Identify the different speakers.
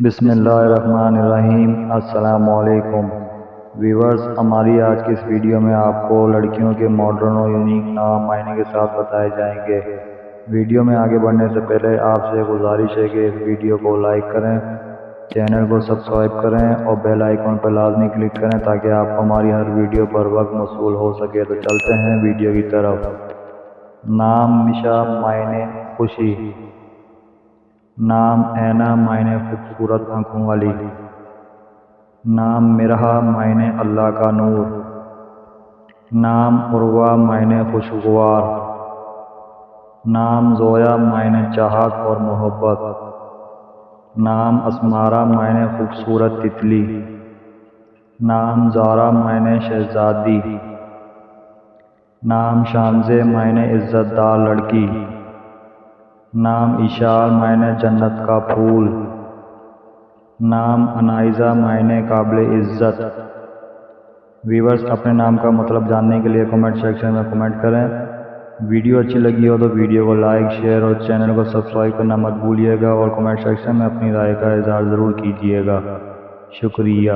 Speaker 1: بسم اللہ الرحمن الرحیم۔ السلام علیکم ویورز، ہماری آج کی اس ویڈیو میں آپ کو لڑکیوں کے ماڈرن اور یونیک نام معنی کے ساتھ بتائے جائیں گے۔ ویڈیو میں آگے بڑھنے سے پہلے آپ سے گزارش ہے کہ اس ویڈیو کو لائک کریں، چینل کو سبسکرائب کریں اور بیل آئیکن پر لازمی کلک کریں تاکہ آپ کو ہماری ہر ویڈیو پر وقت موصول ہو سکے۔ تو چلتے ہیں ویڈیو کی طرف۔ نام مشا معنی خوشی، نام اینا معنی خوبصورت آنکھوں والی، نام مرہا معنی اللہ کا نور، نام عروہ معنی خوشگوار، نام زویا معنی چاہت اور محبت، نام اسمارہ معنی خوبصورت تتلی، نام زارا معنی شہزادی، نام شامزے معنی عزت دار لڑکی، نام اشار معنی جنت کا پھول، نام انائزہ معنی قابل عزت۔ ویورز، اپنے نام کا مطلب جاننے کے لیے کمنٹ سیکشن میں کمنٹ کریں۔ ویڈیو اچھی لگی ہو تو ویڈیو کو لائک، شیئر اور چینل کو سبسکرائب کرنا مت بھولیے گا اور کمنٹ سیکشن میں اپنی رائے کا اظہار ضرور کیجیے گا۔ شکریہ۔